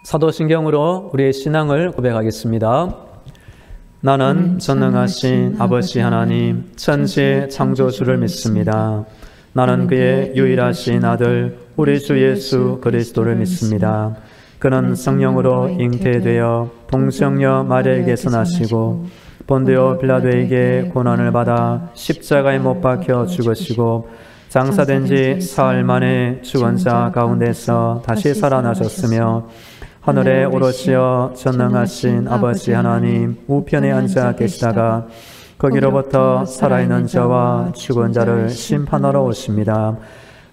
사도신경으로 우리의 신앙을 고백하겠습니다. 나는 전능하신 아버지 하나님 천지의 창조주를 믿습니다. 나는 그의 유일하신 아들 우리 주 예수 그리스도를 믿습니다. 그는 성령으로 잉태되어 동정녀 마리아에게서 나시고 본디오 빌라도에게 고난을 받아 십자가에 못 박혀 죽으시고 장사된 지 사흘 만에 죽은 자 가운데서 다시 살아나셨으며 하늘에 오르시어 전능하신 아버지 하나님 우편에 앉아 계시다가 거기로부터 살아있는 자와 죽은 자를 심판하러 오십니다.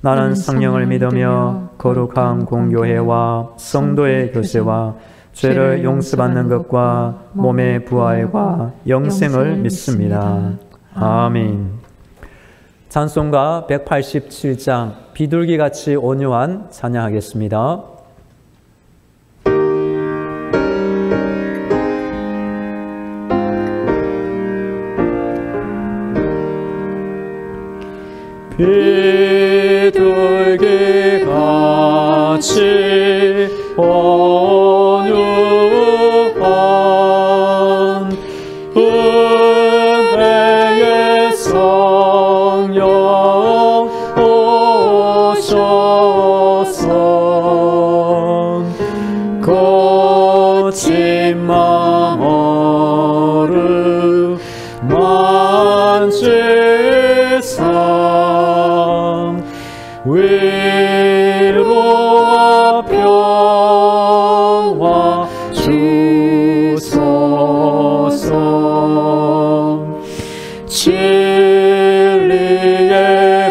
나는 성령을 믿으며 거룩한 공교회와 성도의 교제와 죄를 용서받는 것과 몸의 부활과 영생을 믿습니다. 아멘. 찬송가 187장 비둘기같이 온유한 찬양하겠습니다. 비둘기같이 온유한 은혜의 성령 오셔서 거친 마음 만지사 위로와 평화 주소서. 진리의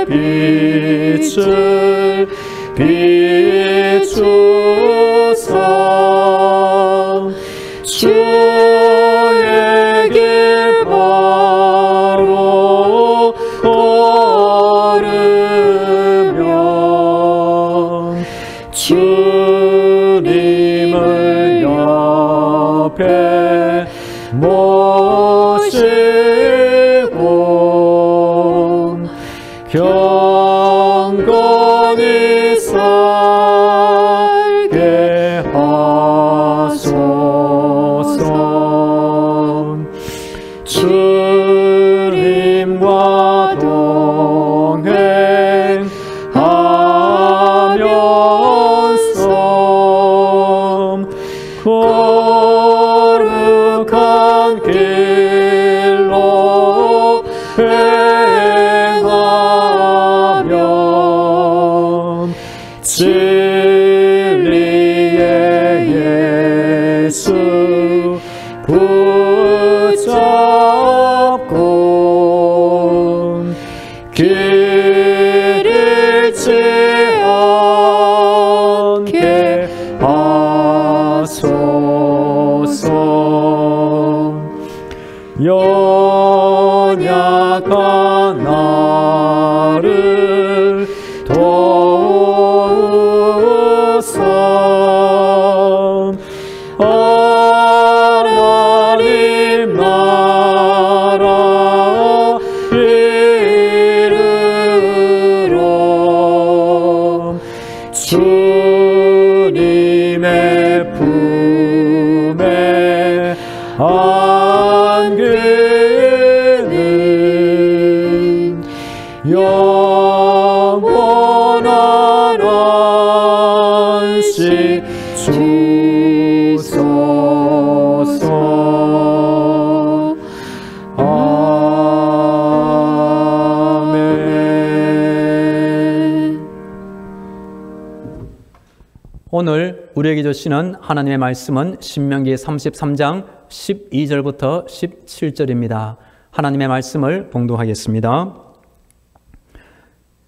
빛을 비추사 주의 길 바로 걸으며 주님을 옆에 모시고 경건히 살게 하소서. 주님과 동행하면서 거룩한 길로 행하며 진리의 예수 붙잡고 길 잃지 않게 하소서. 연약한 나를 도우사 하나님 나라 이르러 주님의 품에 안기는 영원한 안식 주소서. 아멘. 오늘 우리에게 주시는 하나님의 말씀은 신명기 33장 12절부터 17절입니다. 하나님의 말씀을 봉독하겠습니다.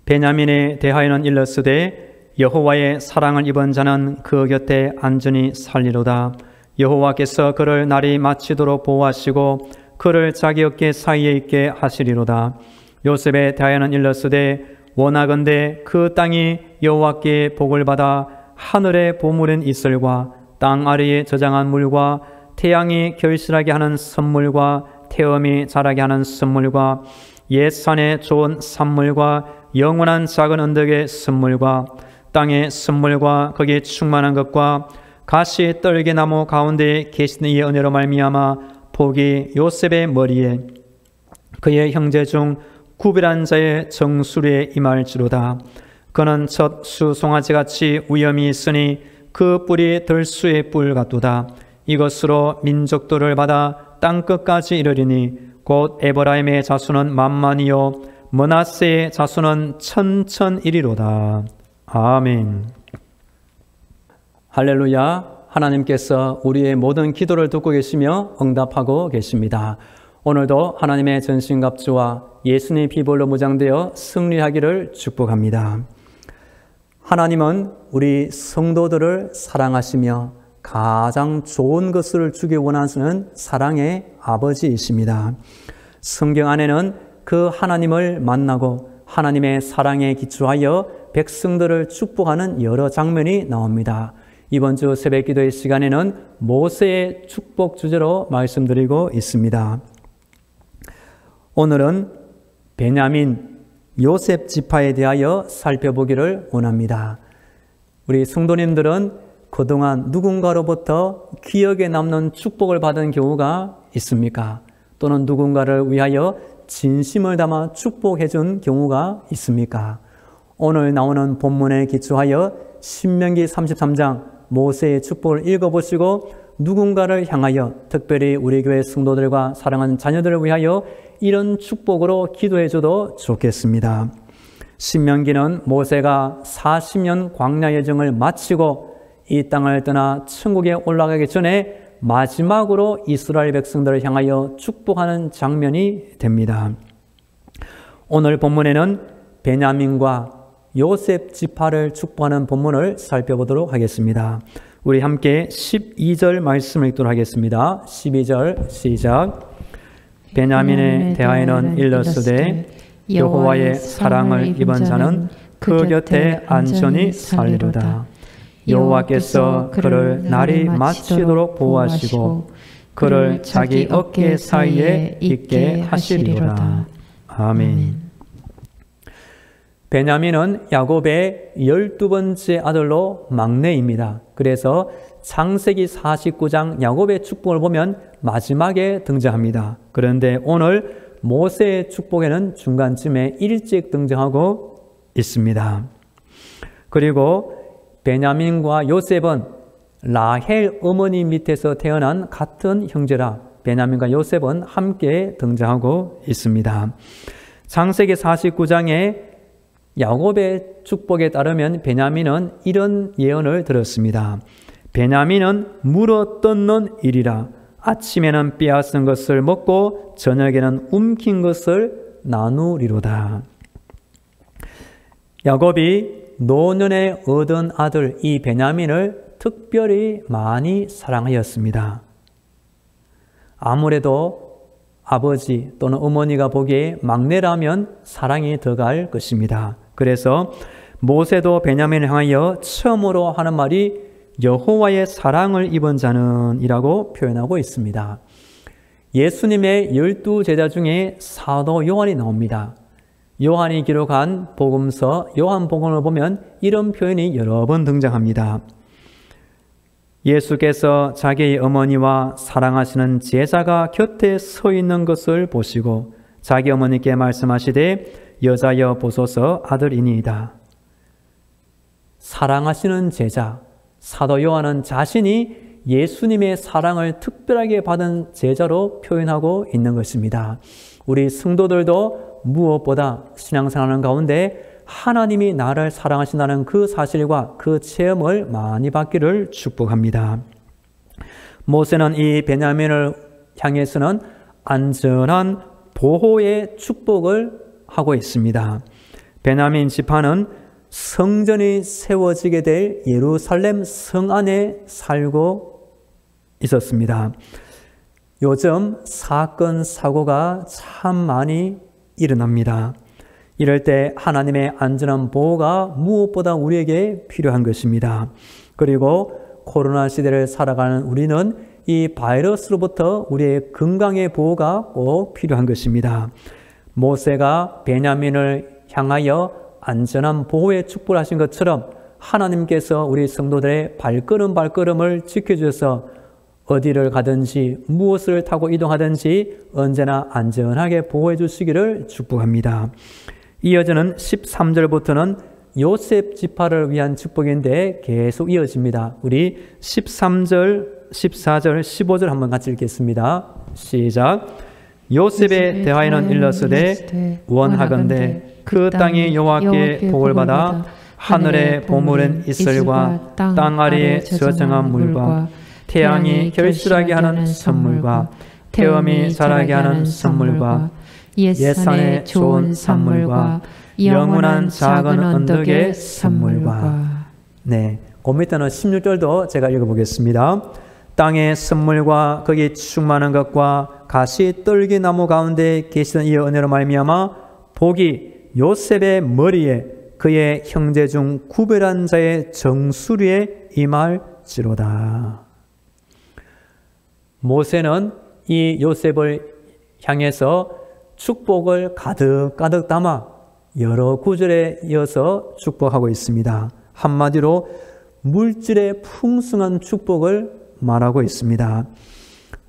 베냐민에 대하여는 일렀으되 여호와의 사랑을 입은 자는 그 곁에 안전히 살리로다. 여호와께서 그를 날이 마치도록 보호하시고 그를 자기 어깨 사이에 있게 하시리로다. 요셉에 대하여는 일렀으되 원하건대 그 땅이 여호와께 복을 받아 하늘의 보물인 이슬과 땅 아래에 저장한 물과 태양이 결실하게 하는 선물과 태음이 자라게 하는 선물과 옛 산의 좋은 산물과 영원한 작은 언덕의 선물과 땅의 선물과 거기에 충만한 것과 가시 떨게나무 가운데 계신 이의 은혜로 말미암아 복이 요셉의 머리에 그의 형제 중 구별한 자의 정수리에 임할지로다. 그는 첫 수송아지같이 위엄이 있으니 그 뿔이 들수의 뿔 같도다. 이것으로 민족들을 받아 땅끝까지 이르리니 곧 에브라임의 자손은 만만이요 므낫세의 자손은 천천이리로다. 아멘. 할렐루야. 하나님께서 우리의 모든 기도를 듣고 계시며 응답하고 계십니다. 오늘도 하나님의 전신갑주와 예수님의 피볼로 무장되어 승리하기를 축복합니다. 하나님은 우리 성도들을 사랑하시며 가장 좋은 것을 주기 원하시는 사랑의 아버지이십니다. 성경 안에는 그 하나님을 만나고 하나님의 사랑에 기초하여 백성들을 축복하는 여러 장면이 나옵니다. 이번 주 새벽기도의 시간에는 모세의 축복 주제로 말씀드리고 있습니다. 오늘은 베냐민, 요셉 지파에 대하여 살펴보기를 원합니다. 우리 성도님들은 그동안 누군가로부터 기억에 남는 축복을 받은 경우가 있습니까? 또는 누군가를 위하여 진심을 담아 축복해 준 경우가 있습니까? 오늘 나오는 본문에 기초하여 신명기 33장 모세의 축복을 읽어보시고 누군가를 향하여 특별히 우리 교회 성도들과 사랑하는 자녀들을 위하여 이런 축복으로 기도해 줘도 좋겠습니다. 신명기는 모세가 40년 광야 여정을 마치고 이 땅을 떠나 천국에 올라가기 전에 마지막으로 이스라엘 백성들을 향하여 축복하는 장면이 됩니다. 오늘 본문에는 베냐민과 요셉 지파를 축복하는 본문을 살펴보도록 하겠습니다. 우리 함께 12절 말씀을 읽도록 하겠습니다. 12절 시작. 베냐민에 대하여는 일렀으되 여호와의 사랑을 입은 자는 그 곁에 안전히 살리로다. 여호와께서 그를 날이 마치도록 보호하시고 그를 자기 어깨 사이에 있게 하시리로다. 아멘. 베냐민은 야곱의 12번째 아들로 막내입니다. 그래서 창세기 49장 야곱의 축복을 보면 마지막에 등장합니다. 그런데 오늘 모세의 축복에는 중간쯤에 일찍 등장하고 있습니다. 그리고 베냐민과 요셉은 라헬 어머니 밑에서 태어난 같은 형제라 베냐민과 요셉은 함께 등장하고 있습니다. 창세기 49장에 야곱의 축복에 따르면 베냐민은 이런 예언을 들었습니다. 베냐민은 물어 뜯는 일이라 아침에는 빼앗은 것을 먹고 저녁에는 움킨 것을 나누리로다. 야곱이 노년에 얻은 아들 이 베냐민을 특별히 많이 사랑하였습니다. 아무래도 아버지 또는 어머니가 보기에 막내라면 사랑이 더 갈 것입니다. 그래서 모세도 베냐민을 향하여 처음으로 하는 말이 여호와의 사랑을 입은 자는 이라고 표현하고 있습니다. 예수님의 12제자 중에 사도 요한이 나옵니다. 요한이 기록한 복음서 요한복음을 보면 이런 표현이 여러 번 등장합니다. 예수께서 자기의 어머니와 사랑하시는 제자가 곁에 서 있는 것을 보시고 자기 어머니께 말씀하시되 여자여 보소서 아들이니이다. 사랑하시는 제자, 사도 요한은 자신이 예수님의 사랑을 특별하게 받은 제자로 표현하고 있는 것입니다. 우리 성도들도 무엇보다 신앙생활하는 가운데 하나님이 나를 사랑하신다는 그 사실과 그 체험을 많이 받기를 축복합니다. 모세는 이 베냐민을 향해서는 안전한 보호의 축복을 하고 있습니다. 베냐민 지파는 성전이 세워지게 될 예루살렘 성 안에 살고 있었습니다. 요즘 사건, 사고가 참 많이 일어납니다. 이럴 때 하나님의 안전한 보호가 무엇보다 우리에게 필요한 것입니다. 그리고 코로나 시대를 살아가는 우리는 이 바이러스로부터 우리의 건강의 보호가 꼭 필요한 것입니다. 모세가 베냐민을 향하여 안전한 보호의 축복을 하신 것처럼 하나님께서 우리 성도들의 발걸음을 지켜주셔서 어디를 가든지 무엇을 타고 이동하든지 언제나 안전하게 보호해 주시기를 축복합니다. 이어지는 13절부터는 요셉 지파를 위한 축복인데 계속 이어집니다. 우리 13절, 14절, 15절 한번 같이 읽겠습니다. 시작. 요셉에 대하여는 일렀으되 원하건대 그 땅이 여호와께 복을 받아 하늘의 보물은 이슬과 땅 아래에 저장한 물과 태양이 결실하게 하는 선물과 태음이 자라게 하는 선물과 옛산의 좋은 산물과 영원한 작은 언덕의 선물과. 네, 그 밑에는 16절도 제가 읽어보겠습니다. 땅의 선물과 거기 충만한 것과 가시떨기 나무 가운데 계시던 이 은혜로 말미암아 복이 요셉의 머리에 그의 형제 중 구별한 자의 정수리에 임할지로다. 모세는 이 요셉을 향해서 축복을 가득가득 담아 여러 구절에 이어서 축복하고 있습니다. 한마디로 물질의 풍성한 축복을 말하고 있습니다.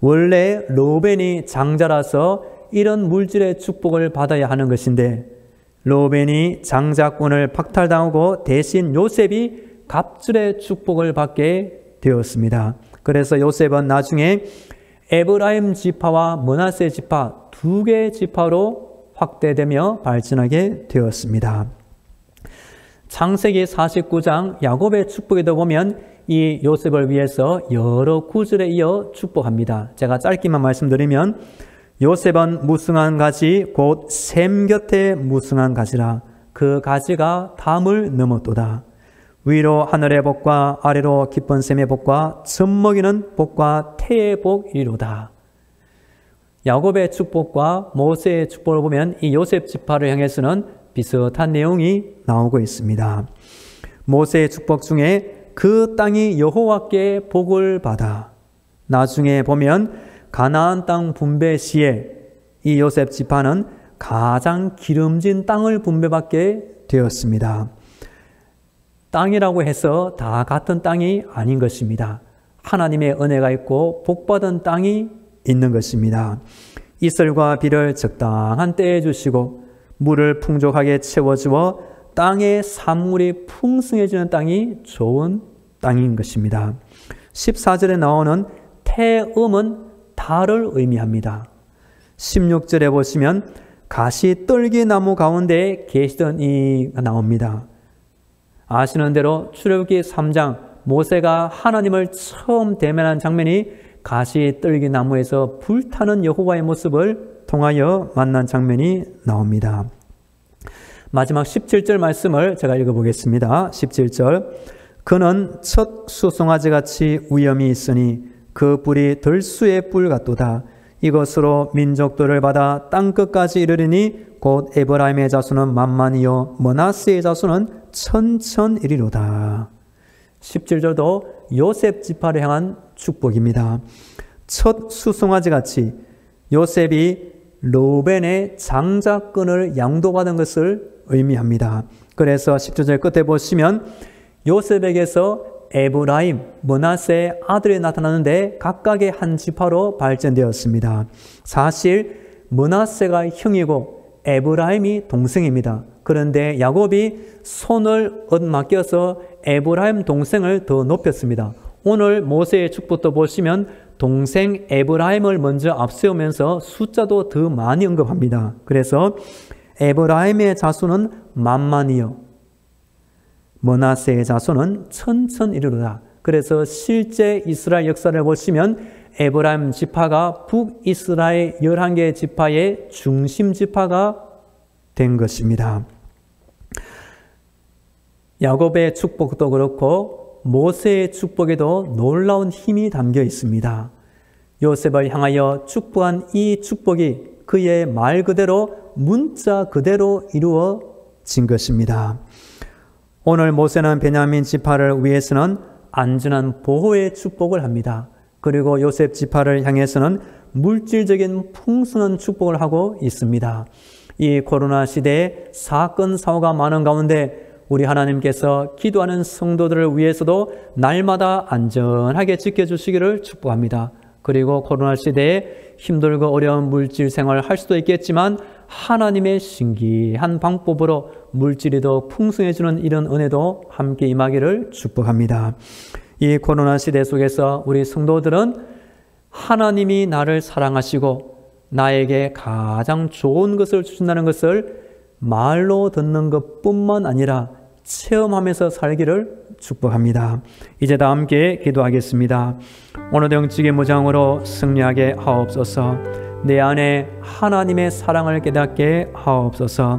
원래 르우벤이 장자라서 이런 물질의 축복을 받아야 하는 것인데 르우벤이 장자권을 박탈당하고 대신 요셉이 갑절의 축복을 받게 되었습니다. 그래서 요셉은 나중에 에브라임 지파와 므낫세 지파 두 개의 지파로 확대되며 발전하게 되었습니다. 창세기 49장 야곱의 축복에도 보면 이 요셉을 위해서 여러 구절에 이어 축복합니다. 제가 짧게만 말씀드리면 요셉은 무성한 가지 곧 샘 곁에 무성한 가지라 그 가지가 담을 넘었도다. 위로 하늘의 복과 아래로 깊은 샘의 복과 젖먹이는 복과 태의 복이로다. 야곱의 축복과 모세의 축복을 보면 이 요셉 지파를 향해서는 비슷한 내용이 나오고 있습니다. 모세의 축복 중에 그 땅이 여호와께 복을 받아. 나중에 보면 가나안 땅 분배 시에 이 요셉 지파는 가장 기름진 땅을 분배받게 되었습니다. 땅이라고 해서 다 같은 땅이 아닌 것입니다. 하나님의 은혜가 있고 복받은 땅이 있는 것입니다. 이슬과 비를 적당한 때에 주시고 물을 풍족하게 채워주어 땅의 산물이 풍성해지는 땅이 좋은 땅인 것입니다. 14절에 나오는 태음은 달을 의미합니다. 16절에 보시면 가시떨기 나무 가운데 계시던 이가 나옵니다. 아시는 대로 출애굽기 3장 모세가 하나님을 처음 대면한 장면이 가시떨기 나무에서 불타는 여호와의 모습을 통하여 만난 장면이 나옵니다. 마지막 17절 말씀을 제가 읽어보겠습니다. 17절 그는 첫 수송아지같이 위엄이 있으니 그 뿔이 들수의 뿔 같도다. 이것으로 민족들을 받아 땅끝까지 이르리니 곧 에브라임의 자손은 만만이요 므낫세의 자손은 천천이리로다. 17절도 요셉 지파를 향한 축복입니다. 첫 수송아지같이 요셉이 르우벤의 장자권을 양도받은 것을 의미합니다. 그래서 17절 끝에 보시면 요셉에게서 에브라임, 므낫세의 아들이 나타나는데 각각의 한 지파로 발전되었습니다. 사실 므낫세가 형이고 에브라임이 동생입니다. 그런데 야곱이 손을 얻맡겨서 에브라임 동생을 더 높였습니다. 오늘 모세의 축복도 보시면 동생 에브라임을 먼저 앞세우면서 숫자도 더 많이 언급합니다. 그래서 에브라임의 자손은 만만이요 므낫세의 자손은 천천이르로다. 그래서 실제 이스라엘 역사를 보시면 에브라임 지파가 북이스라엘 11개의 지파의 중심 지파가 된 것입니다. 야곱의 축복도 그렇고 모세의 축복에도 놀라운 힘이 담겨 있습니다. 요셉을 향하여 축복한 이 축복이 그의 말 그대로 문자 그대로 이루어진 것입니다. 오늘 모세는 베냐민 지파를 위해서는 안전한 보호의 축복을 합니다. 그리고 요셉 지파를 향해서는 물질적인 풍성한 축복을 하고 있습니다. 이 코로나 시대에 사건, 사고가 많은 가운데 우리 하나님께서 기도하는 성도들을 위해서도 날마다 안전하게 지켜주시기를 축복합니다. 그리고 코로나 시대에 힘들고 어려운 물질 생활을 할 수도 있겠지만 하나님의 신기한 방법으로 물질이 더 풍성해지는 이런 은혜도 함께 임하기를 축복합니다. 이 코로나 시대 속에서 우리 성도들은 하나님이 나를 사랑하시고 나에게 가장 좋은 것을 주신다는 것을 말로 듣는 것뿐만 아니라 체험하면서 살기를 축복합니다. 이제 다 함께 기도하겠습니다. 오늘도 영적인 무장으로 승리하게 하옵소서. 내 안에 하나님의 사랑을 깨닫게 하옵소서.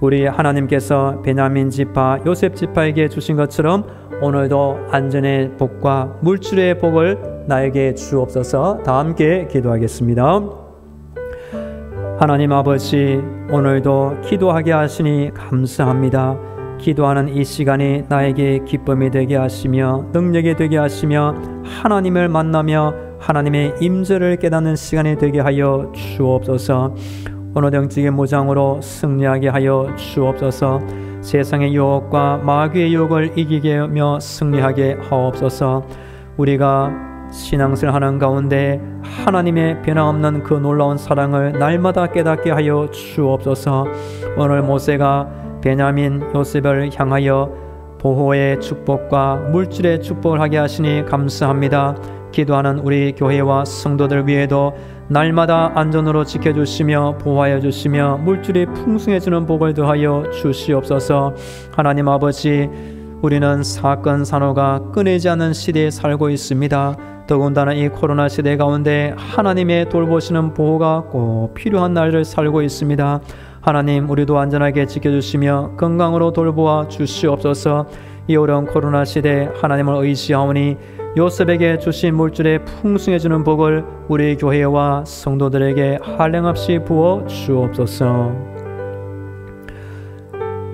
우리 하나님께서 베냐민 지파, 요셉 지파에게 주신 것처럼 오늘도 안전의 복과 물질의 복을 나에게 주옵소서. 다 함께 기도하겠습니다. 하나님 아버지, 오늘도 기도하게 하시니 감사합니다. 기도하는 이 시간이 나에게 기쁨이 되게 하시며 능력이 되게 하시며 하나님을 만나며 하나님의 임재를 깨닫는 시간이 되게 하여 주옵소서. 오늘 영적인 무장으로 승리하게 하여 주옵소서. 세상의 유혹과 마귀의 유혹을 이기게 하며 승리하게 하옵소서. 우리가 신앙생활하는 가운데 하나님의 변함없는 그 놀라운 사랑을 날마다 깨닫게 하여 주옵소서. 오늘 모세가 베냐민 요셉을 향하여 보호의 축복과 물질의 축복을 하게 하시니 감사합니다. 기도하는 우리 교회와 성도들 위에도 날마다 안전으로 지켜주시며 보호하여 주시며 물질이 풍성해지는 복을 더하여 주시옵소서. 하나님 아버지, 우리는 사건 산호가 끊이지 않는 시대에 살고 있습니다. 더군다나 이 코로나 시대 가운데 하나님의 돌보시는 보호가 꼭 필요한 날을 살고 있습니다. 하나님, 우리도 안전하게 지켜주시며 건강으로 돌보아 주시옵소서. 이 어려운 코로나 시대 하나님을 의지하오니 요셉에게 주신 물질에 풍성해지는 복을 우리 교회와 성도들에게 한량없이 부어 주옵소서.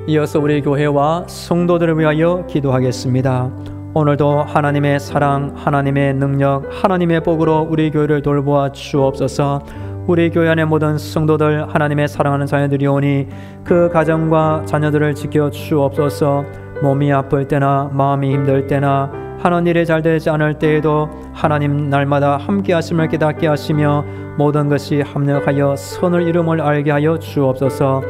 이어서 우리 교회와 성도들을 위하여 기도하겠습니다. 오늘도 하나님의 사랑, 하나님의 능력, 하나님의 복으로 우리 교회를 돌보아 주옵소서. 우리 교회 안의 모든 성도들 하나님의 사랑하는 자녀들이오니 그 가정과 자녀들을 지켜 주옵소서. 몸이 아플 때나 마음이 힘들 때나 하는 일이 잘 되지 않을 때에도 하나님 날마다 함께 하심을 깨닫게 하시며 모든 것이 합력하여 선을 이름을 알게 하여 주옵소서.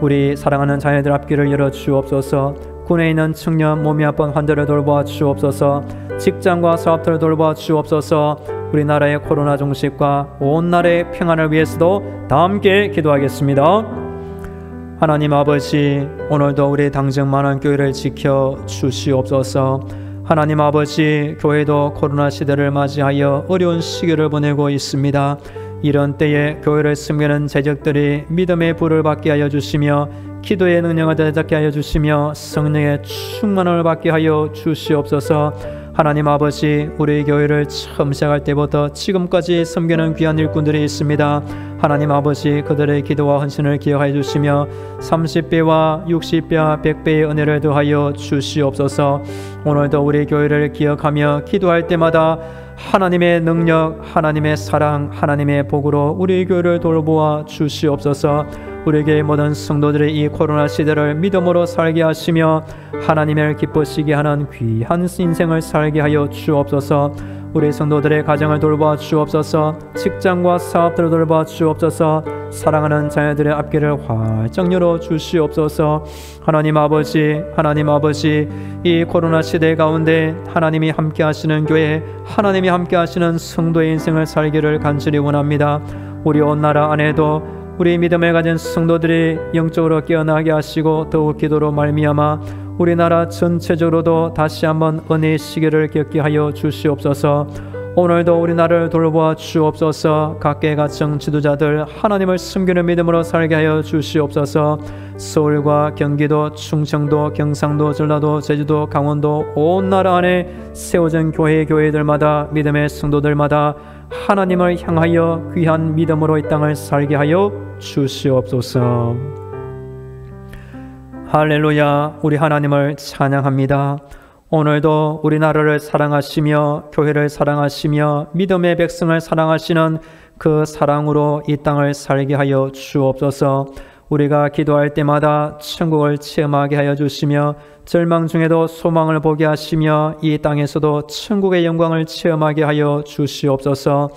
우리 사랑하는 자녀들 앞길을 열어 주옵소서. 군에 있는 청년, 몸이 아픈 환자를 돌보아 주옵소서. 직장과 사업들을 돌보아 주옵소서. 우리나라의 코로나 종식과 온 나라의 평안을 위해서도 다 함께 기도하겠습니다. 하나님 아버지, 오늘도 우리 당정 많은 교회를 지켜 주시옵소서. 하나님 아버지, 교회도 코로나 시대를 맞이하여 어려운 시기를 보내고 있습니다. 이런 때에 교회를 섬기는 제적들이 믿음의 불을 받게 하여 주시며 기도의 능력을 대적하게 하여 주시며 성령의 충만을 받게 하여 주시옵소서. 하나님 아버지, 우리 교회를 처음 시작할 때부터 지금까지 섬기는 귀한 일꾼들이 있습니다. 하나님 아버지, 그들의 기도와 헌신을 기억하여 주시며 30배와 60배와 100배의 은혜를 더하여 주시옵소서. 오늘도 우리 교회를 기억하며 기도할 때마다 하나님의 능력, 하나님의 사랑, 하나님의 복으로 우리 교회를 돌보아 주시옵소서. 우리 교회 모든 성도들의 이 코로나 시대를 믿음으로 살게 하시며 하나님을 기쁘시게 하는 귀한 인생을 살게 하여 주옵소서. 우리 성도들의 가정을 돌보아 주옵소서. 직장과 사업들을 돌보아 주옵소서. 사랑하는 자녀들의 앞길을 활짝 열어 주시옵소서. 하나님 아버지, 하나님 아버지, 이 코로나 시대 가운데 하나님이 함께 하시는 교회, 하나님이 함께 하시는 성도의 인생을 살기를 간절히 원합니다. 우리 온 나라 안에도 우리 믿음을 가진 성도들이 영적으로 깨어나게 하시고 더욱 기도로 말미암아 우리나라 전체적으로도 다시 한번 은혜의 시기를 겪게 하여 주시옵소서. 오늘도 우리나라를 돌보아 주옵소서. 각계 가정 지도자들 하나님을 숨기는 믿음으로 살게 하여 주시옵소서. 서울과 경기도, 충청도, 경상도, 전라도, 제주도, 강원도 온 나라 안에 세워진 교회들마다 믿음의 성도들마다 하나님을 향하여 귀한 믿음으로 이 땅을 살게 하여 주시옵소서. 할렐루야. 우리 하나님을 찬양합니다. 오늘도 우리나라를 사랑하시며 교회를 사랑하시며 믿음의 백성을 사랑하시는 그 사랑으로 이 땅을 살게 하여 주옵소서. 우리가 기도할 때마다 천국을 체험하게 하여 주시며 절망 중에도 소망을 보게 하시며 이 땅에서도 천국의 영광을 체험하게 하여 주시옵소서.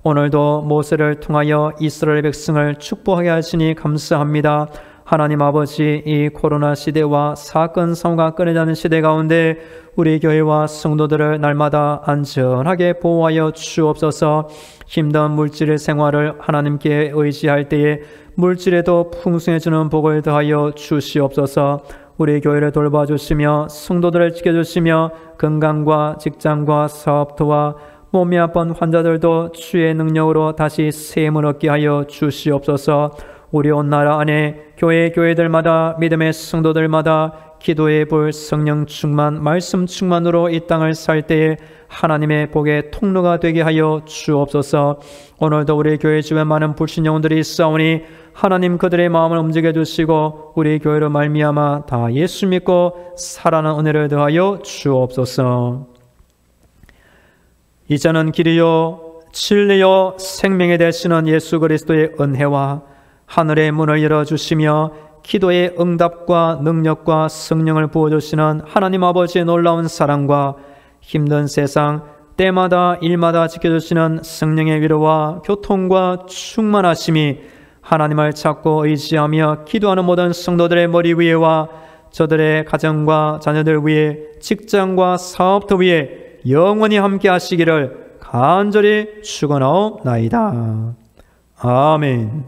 오늘도 모세를 통하여 이스라엘 백성을 축복하게 하시니 감사합니다. 하나님 아버지, 이 코로나 시대와 사건 사고가 끊어지는 시대 가운데 우리 교회와 성도들을 날마다 안전하게 보호하여 주옵소서. 힘든 물질의 생활을 하나님께 의지할 때에 물질에도 풍성해지는 복을 더하여 주시옵소서. 우리 교회를 돌봐주시며 성도들을 지켜주시며 건강과 직장과 사업도와 몸이 아픈 환자들도 주의 능력으로 다시 셈을 얻게 하여 주시옵소서. 우리 온 나라 안에 교회들마다 믿음의 성도들마다 기도의 불, 성령 충만, 말씀 충만으로 이 땅을 살 때에 하나님의 복의 통로가 되게 하여 주옵소서. 오늘도 우리 교회 주변 많은 불신 영혼들이 있사오니 하나님 그들의 마음을 움직여 주시고 우리 교회로 말미암아 다 예수 믿고 살아나는 은혜를 더하여 주옵소서. 이제는 길이요 진리요 생명이 되시는 예수 그리스도의 은혜와 하늘의 문을 열어주시며 기도의 응답과 능력과 성령을 부어주시는 하나님 아버지의 놀라운 사랑과 힘든 세상 때마다 일마다 지켜주시는 성령의 위로와 교통과 충만하심이 하나님을 찾고 의지하며 기도하는 모든 성도들의 머리 위에와 저들의 가정과 자녀들 위에 직장과 사업터 위에 영원히 함께 하시기를 간절히 축원하옵나이다. 아멘.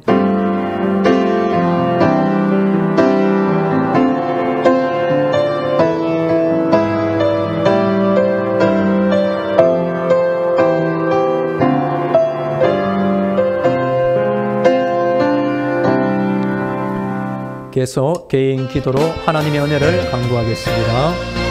계속 개인 기도로 하나님의 은혜를 간구하겠습니다.